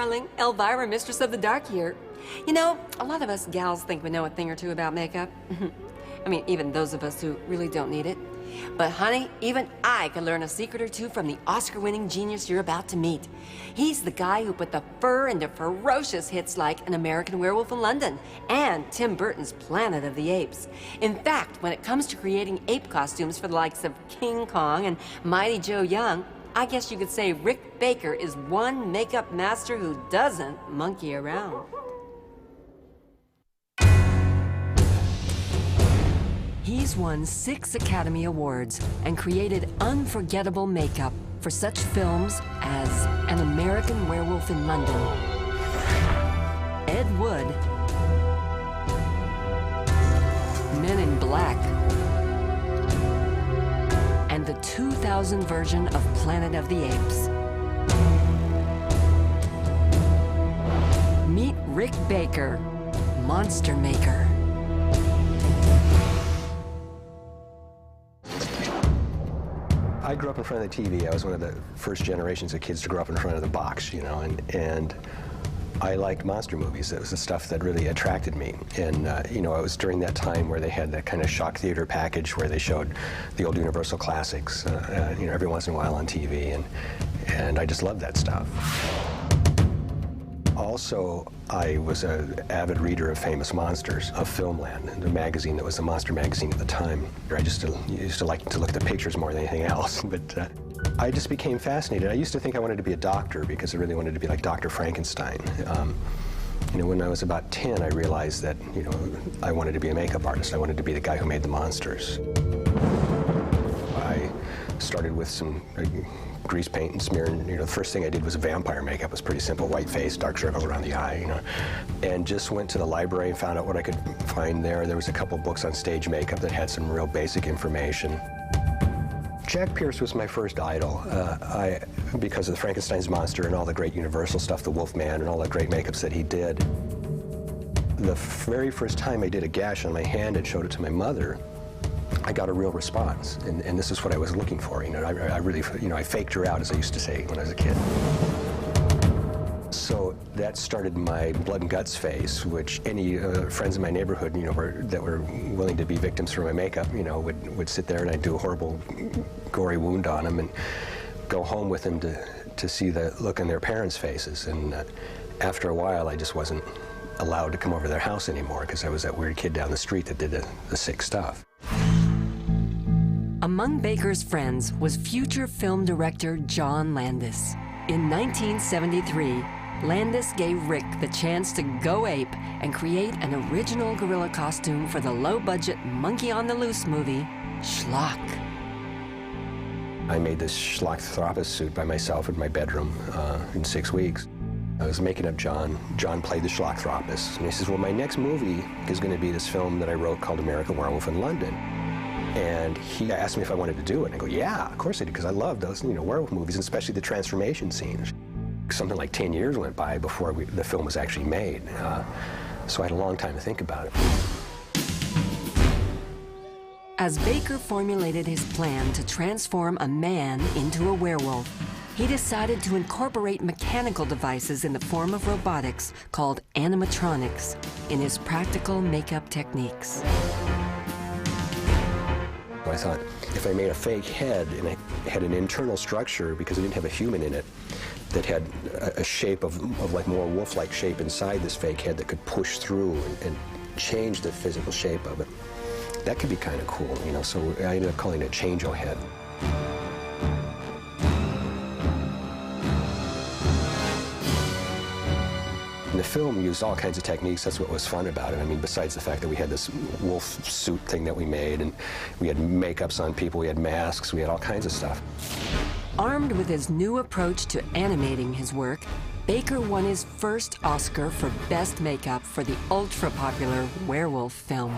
darling. Elvira, Mistress of the Dark here. You know, a lot of us gals think we know a thing or two about makeup. I mean, even those of us who really don't need it. But honey, even I could learn a secret or two from the Oscar-winning genius you're about to meet. He's the guy who put the fur into ferocious hits like An American Werewolf in London and Tim Burton's Planet of the Apes. In fact, when it comes to creating ape costumes for the likes of King Kong and Mighty Joe Young, I guess you could say Rick Baker is one makeup master who doesn't monkey around. He's won 6 Academy Awards and created unforgettable makeup for such films as An American Werewolf in London, Ed Wood, Men in Black, and the 2000 version of Planet of the Apes. Meet Rick Baker, Monster Maker. I grew up in front of the TV. I was one of the first generations of kids to grow up in front of the box, you know, and I liked monster movies. It was the stuff that really attracted me. And, you know, it was during that time where they had that kind of shock theater package where they showed the old Universal classics, you know, every once in a while on TV, and I just loved that stuff. Also, I was an avid reader of Famous Monsters of Filmland, the magazine that was the monster magazine at the time. I just used to like to look at the pictures more than anything else, but I just became fascinated. I used to think I wanted to be a doctor because I really wanted to be like Dr. Frankenstein. You know, when I was about 10, I realized that, you know, I wanted to be a makeup artist. I wanted to be the guy who made the monsters. I started with some grease paint and smearing. You know, the first thing I did was vampire makeup. It was pretty simple, white face, dark circles around the eye, you know. And just went to the library and found out what I could find there. There was a couple books on stage makeup that had some real basic information. Jack Pierce was my first idol. Because of the Frankenstein's monster and all the great Universal stuff, the Wolfman and all the great makeups that he did. The very first time I did a gash on my hand and showed it to my mother, I got a real response, and this is what I was looking for. You know, I really, you know, I faked her out, as I used to say when I was a kid. So that started my blood and guts phase, which any friends in my neighborhood, you know, that were willing to be victims for my makeup, you know, would sit there and I'd do a horrible, gory wound on them and go home with them to see the look on their parents' faces. And after a while, I just wasn't allowed to come over to their house anymore because I was that weird kid down the street that did the sick stuff. Among Baker's friends was future film director John Landis. In 1973, Landis gave Rick the chance to go ape and create an original gorilla costume for the low-budget Monkey on the Loose movie, Schlock. I made this Schlockthropus suit by myself in my bedroom in 6 weeks. I was making up John. John played the Schlockthropus. And he says, well, my next movie is going to be this film that I wrote called American Werewolf in London. And he asked me if I wanted to do it. And I go, yeah, of course I did, because I love those, you know, werewolf movies, and especially the transformation scenes. Something like 10 years went by before the film was actually made. So I had a long time to think about it. As Baker formulated his plan to transform a man into a werewolf, he decided to incorporate mechanical devices in the form of robotics called animatronics in his practical makeup techniques. I thought, if I made a fake head and I had an internal structure, because it didn't have a human in it, that had a shape of like more wolf-like shape inside this fake head that could push through and change the physical shape of it, that could be kind of cool, you know, so I ended up calling it Change-O Head. And the film used all kinds of techniques. That's what was fun about it. I mean, besides the fact that we had this wolf suit thing that we made, and we had makeups on people, we had masks, we had all kinds of stuff. Armed with his new approach to animating his work, Baker won his first Oscar for Best Makeup for the ultra-popular werewolf film.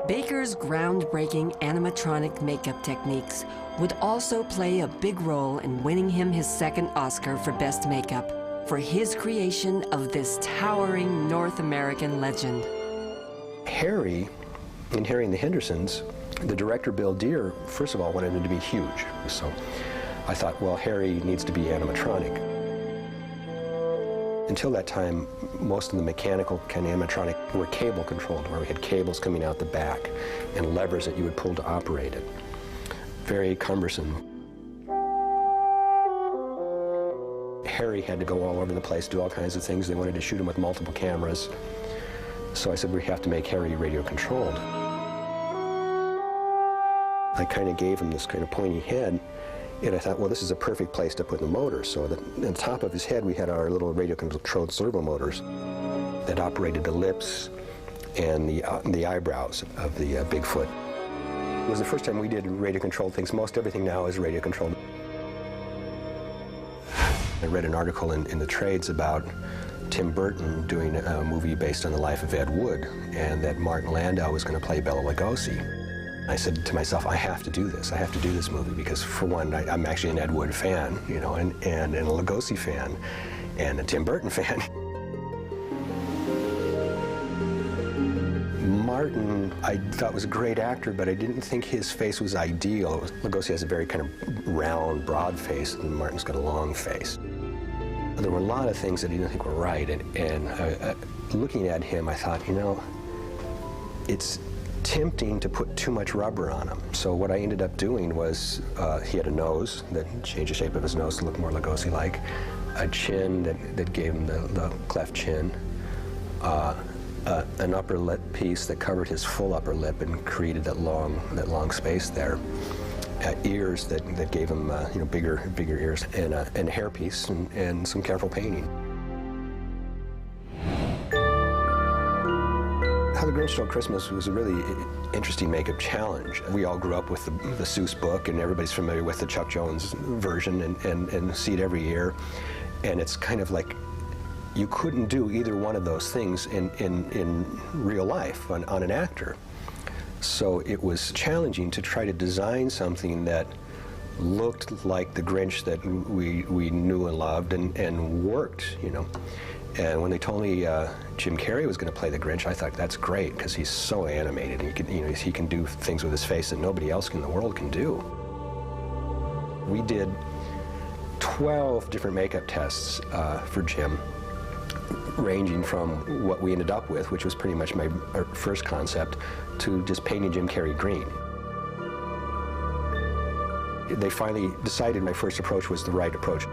Baker's groundbreaking animatronic makeup techniques would also play a big role in winning him his second Oscar for Best Makeup for his creation of this towering North American legend. Harry, in Harry and the Hendersons, the director, Bill Deere, first of all, wanted him to be huge. So I thought, well, Harry needs to be animatronic. Until that time, most of the mechanical kind of animatronic were cable controlled, where we had cables coming out the back and levers that you would pull to operate it. Very cumbersome. Harry had to go all over the place, do all kinds of things. They wanted to shoot him with multiple cameras. So I said, we have to make Harry radio controlled. I kind of gave him this kind of pointy head, and I thought, well, this is a perfect place to put the motor. So on the top of his head, we had our little radio-controlled servo motors that operated the lips and the eyebrows of the Bigfoot. It was the first time we did radio-controlled things. Most everything now is radio-controlled. I read an article in the trades about Tim Burton doing a movie based on the life of Ed Wood, and that Martin Landau was going to play Bela Lugosi. I said to myself, I have to do this. I have to do this movie because, for one, I'm actually an Ed Wood fan, you know, and a Lugosi fan, and a Tim Burton fan. Martin, I thought was a great actor, but I didn't think his face was ideal. Lugosi has a very kind of round, broad face, and Martin's got a long face. There were a lot of things that I didn't think were right, and looking at him, I thought, you know, it's tempting to put too much rubber on him. So what I ended up doing was, he had a nose that changed the shape of his nose to look more Lugosi-like, a chin that gave him the cleft chin, an upper lip piece that covered his full upper lip and created that long space there. Ears that gave him you know, bigger ears, and a hairpiece and some careful painting. How the Grinch Stole Christmas was a really interesting makeup challenge. We all grew up with the Seuss book, and everybody's familiar with the Chuck Jones version and see it every year. And it's kind of like you couldn't do either one of those things in real life on an actor. So it was challenging to try to design something that looked like the Grinch that we knew and loved and worked, you know. And when they told me Jim Carrey was going to play the Grinch, I thought, that's great, because he's so animated. He can do things with his face that nobody else in the world can do. We did 12 different makeup tests for Jim, ranging from what we ended up with, which was pretty much my first concept, to just painting Jim Carrey green. They finally decided my first approach was the right approach.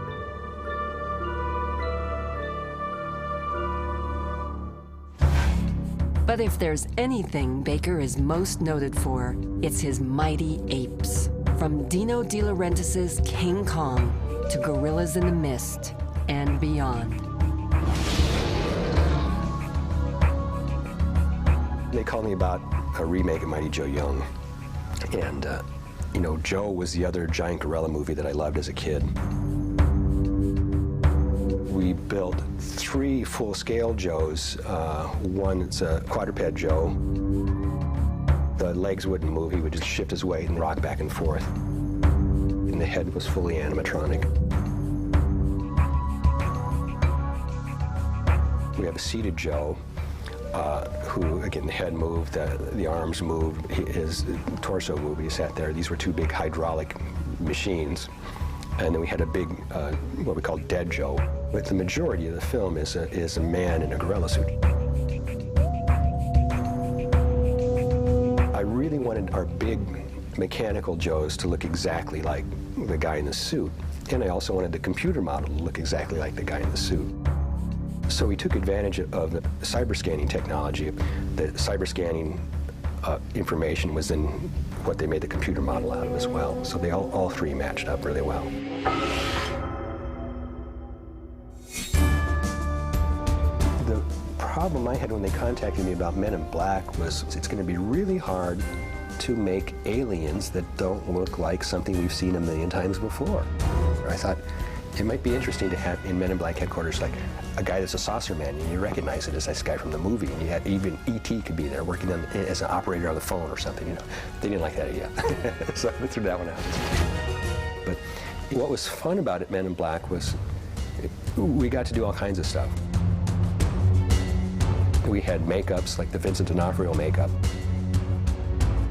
But if there's anything Baker is most noted for, it's his mighty apes. From Dino De Laurentiis' King Kong to Gorillas in the Mist and beyond. They called me about a remake of Mighty Joe Young. And, you know, Joe was the other giant gorilla movie that I loved as a kid. We built 3 full-scale Joes. One, it's a quadruped Joe. The legs wouldn't move. He would just shift his weight and rock back and forth. And the head was fully animatronic. We have a seated Joe, who, again, the head moved, the arms moved, his torso moved. He sat there. These were 2 big hydraulic machines. And then we had a big, what we call Dead Joe. But the majority of the film is a man in a gorilla suit. I really wanted our big mechanical Joes to look exactly like the guy in the suit. And I also wanted the computer model to look exactly like the guy in the suit. So we took advantage of the cyber scanning technology. The cyber scanning information was in what they made the computer model out of as well. So they all 3 matched up really well. The problem I had when they contacted me about Men in Black was it's going to be really hard to make aliens that don't look like something we've seen a million times before. I thought it might be interesting to have in Men in Black headquarters like a guy that's a saucer man, and you recognize it as this guy from the movie, and you had even E.T. could be there working as an operator on the phone or something, you know. They didn't like that idea, so I threw that one out. But what was fun about it, Men in Black, was we got to do all kinds of stuff. We had makeups, like the Vincent D'Onofrio makeup.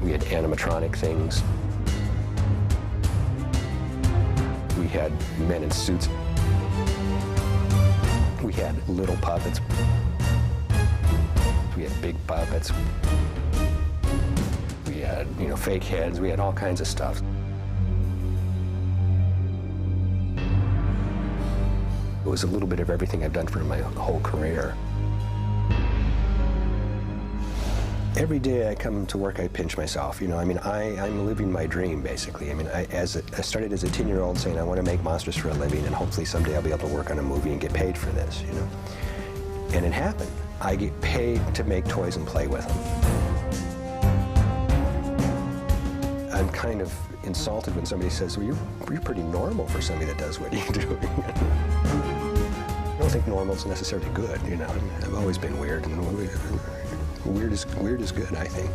We had animatronic things. We We had men in suits. We had little puppets. We had big puppets. We had, fake heads. We had all kinds of stuff. It was a little bit of everything I've done for my whole career. Every day I come to work, I pinch myself. I'm living my dream, basically. I started as a 10-year-old saying I want to make monsters for a living, and hopefully someday I'll be able to work on a movie and get paid for this, And it happened. I get paid to make toys and play with them. I'm kind of insulted when somebody says, well, you're pretty normal for somebody that does what you do. I don't think normal's necessarily good, I've always been weird, and weird is good, I think.